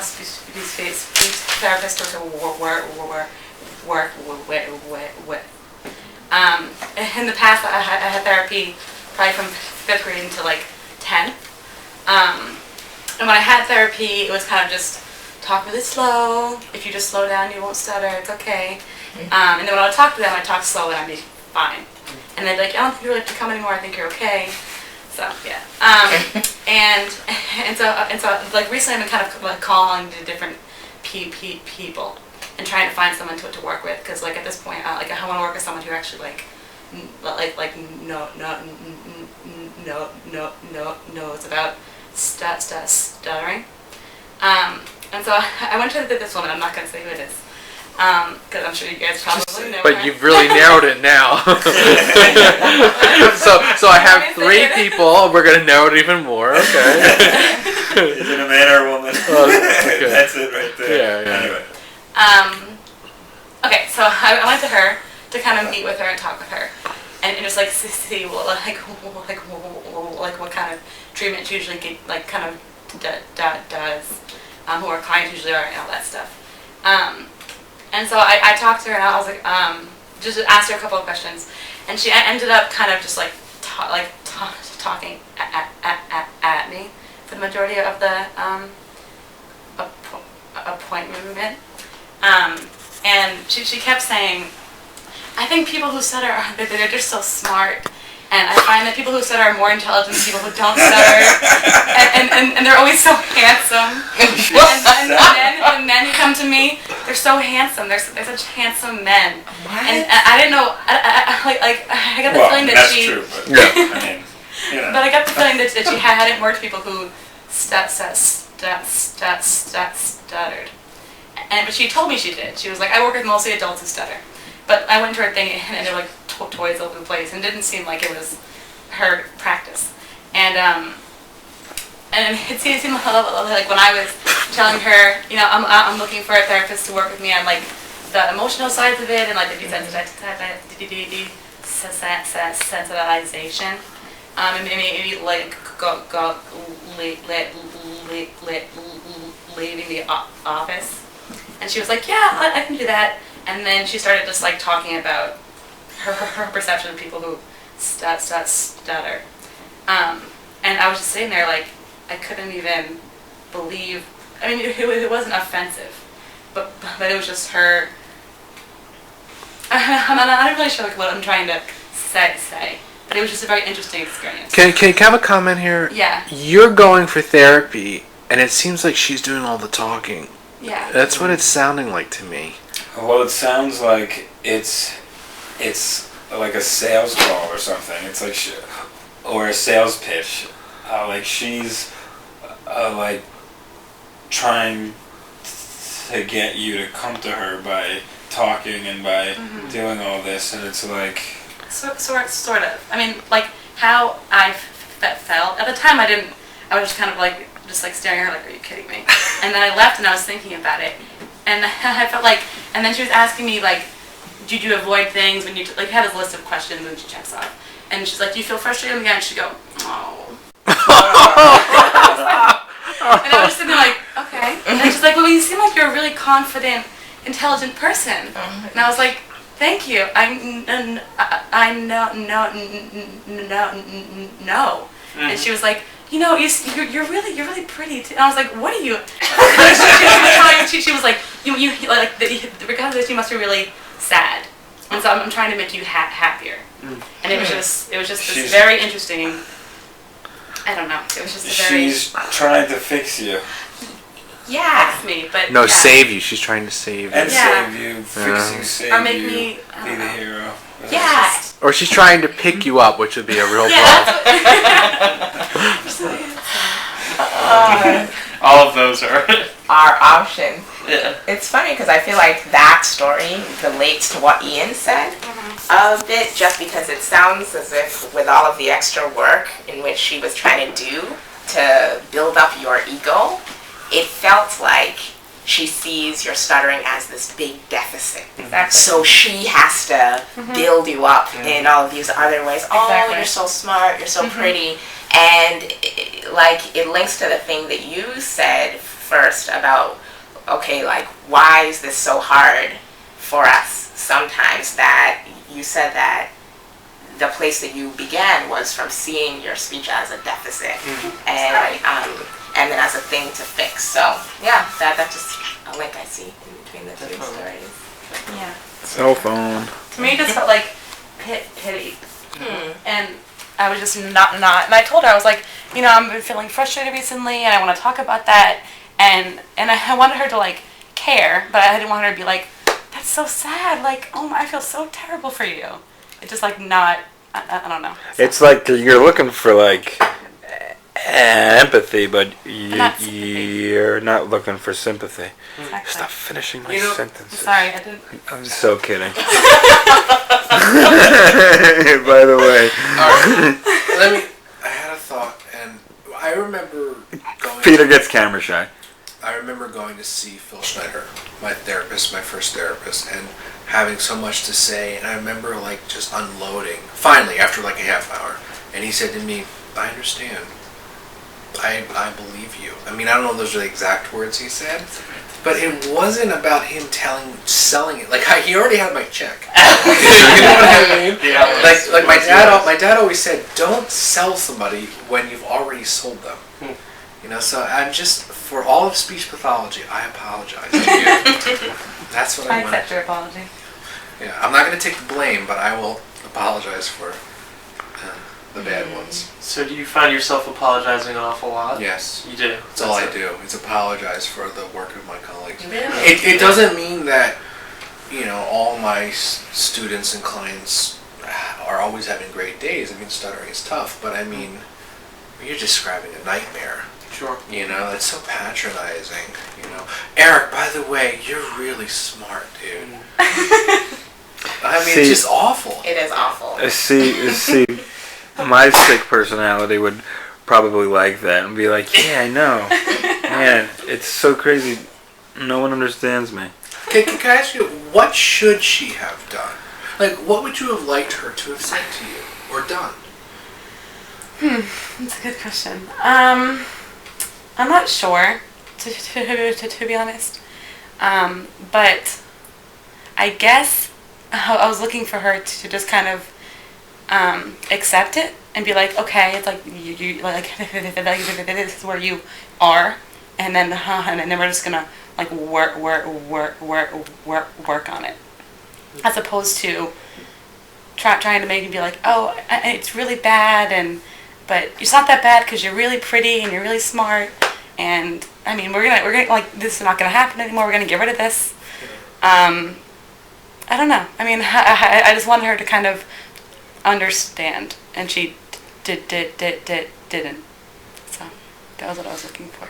speech therapist to work with. In the past, I had therapy probably from 5th grade until like 10th. And when I had therapy, it was kind of just talk really slow. If you just slow down, you won't stutter. It's okay. And then when I would talk to them, I'd talk slow and I'd be fine. And they'd be like, I don't think you really have to come anymore. I think you're okay. So yeah. And so like recently, I've been kind of like calling to different people and trying to find someone to work with, because like at this point, I want to work with someone who actually knows about stuttering. And so I went to this woman. I'm not going to say who it is, because I'm sure you guys probably know. But you've really narrowed it now. so I have 3 people. We're going to narrow it even more. Okay. Is it a man or a woman? Okay. That's it right there. Yeah. Anyway. Okay, so I went to her to kind of meet with her and talk with her, and just like see what kind of treatment she usually kind of does, who our clients usually are, and all that stuff. And so I talked to her, and I was like, just asked her a couple of questions, and she ended up kind of just like talking at me for the majority of the appointment. And she kept saying, I think people who stutter, they're just so smart. And I find that people who stutter are more intelligent than people who don't stutter. And they're always so handsome. And men who come to me, they're so handsome. They're such handsome men. What? And I didn't know, I got the feeling that that's she... true, but, I mean, you know. But I got the feeling that she hadn't worked with people who stuttered. But she told me she did. She was like, I work with mostly adults who stutter. But I went to her thing, and there were like toys all over the place, and it didn't seem like it was her practice. And it seemed like when I was telling her, you know, I'm looking for a therapist to work with me on like the emotional sides of it and like the desensitization, and maybe like go leaving the office. And she was like, yeah, I can do that. And then she started just like talking about her perception of people who stutter. And I was just sitting there like, I couldn't even believe, I mean, it wasn't offensive, but it was just her, I'm not really sure like what I'm trying to say, but it was just a very interesting experience. Can I have a comment here? Yeah. You're going for therapy, and it seems like she's doing all the talking. Yeah. That's what it's sounding like to me. Well, it sounds like it's like a sales call or something. It's like or a sales pitch. Like she's like trying to get you to come to her by talking and by doing all this, and it's like sort of. I mean, like how I felt at the time. I was just kind of like staring at her like, are you kidding me? And then I left and I was thinking about it, and I felt like, and then she was asking me like, did you avoid things when you like had this list of questions and she checks off, and she's like, do you feel frustrated? And she'd go, oh. And I was just sitting there like, okay. And she's like, well, you seem like you're a really confident, intelligent person. And I was like, thank you. I know. And she was like, you know, you're really pretty too. And I was like, what are you? She was like, you like because of this, you must be really sad. And so I'm trying to make you happier. And it was just this very interesting. I don't know. It was just a very. She's trying to fix you. Yeah. Fix me, but no, yeah. Save you. She's trying to save you. And save you, fix you, save or make you, me, be the hero. Yeah. Or she's trying to pick you up, which would be a real problem. All of those are options. Yeah. It's funny because I feel like that story relates to what Ian said a bit, just because it sounds as if with all of the extra work in which she was trying to do to build up your ego, it felt like she sees your stuttering as this big deficit. Exactly. So she has to build you up in all of these other ways. Oh, you're so smart, you're so pretty. And it links to the thing that you said first about, okay, like, why is this so hard for us sometimes, that you said that the place that you began was from seeing your speech as a deficit, and then as a thing to fix. So yeah, that's just a link I see in between the two stories. Yeah. Cell phone. To me, it just felt like pity. And I was just not. And I told her, I was like, I've been feeling frustrated recently, and I want to talk about that. And I wanted her to like care, but I didn't want her to be like, that's so sad. Like, oh my, I feel so terrible for you. It's just like not. I don't know. It's like you're looking for like empathy, but you're not looking for sympathy. Exactly. Stop finishing my sentences. Sorry, I didn't. I'm so kidding. By the way, I had a thought, and I remember going. Peter gets camera shy. I remember going to see Phil Schneider, my therapist, my first therapist, and having so much to say, and I remember like just unloading, finally, after like a half hour, and he said to me, I understand. I believe you. I mean, I don't know if those are the exact words he said, but it wasn't about him selling it. Like, he already had my check. You know what I mean? Yeah. Like my dad always said, don't sell somebody when you've already sold them. So I'm just, for all of speech pathology, I apologize to you. That's what I want. I accept your apology. Yeah, I'm not going to take the blame, but I will apologize for the bad ones. So do you find yourself apologizing an awful lot? Yes. You do? That's all I do, is apologize for the work of my colleagues. Yeah. It doesn't mean that, all my students and clients are always having great days. I mean, stuttering is tough, but I mean, you're describing a nightmare. Sure. It's so patronizing. Eric, by the way, you're really smart, dude. I mean, it's just awful. It is awful. See, my sick personality would probably like that and be like, yeah, I know. Man, it's so crazy. No one understands me. Can I ask you, what should she have done? Like, what would you have liked her to have said to you or done? That's a good question. I'm not sure, to be honest. But I guess I was looking for her to just kind of accept it and be like, okay, it's like you like this is where you are, and then we're just gonna like work on it, as opposed to trying to make me be like, oh, it's really bad, but it's not that bad because you're really pretty and you're really smart, and I mean we're gonna like, this is not gonna happen anymore. We're gonna get rid of this. I don't know. I mean, I just wanted her to kind of understand, and she didn't. So that was what I was looking for.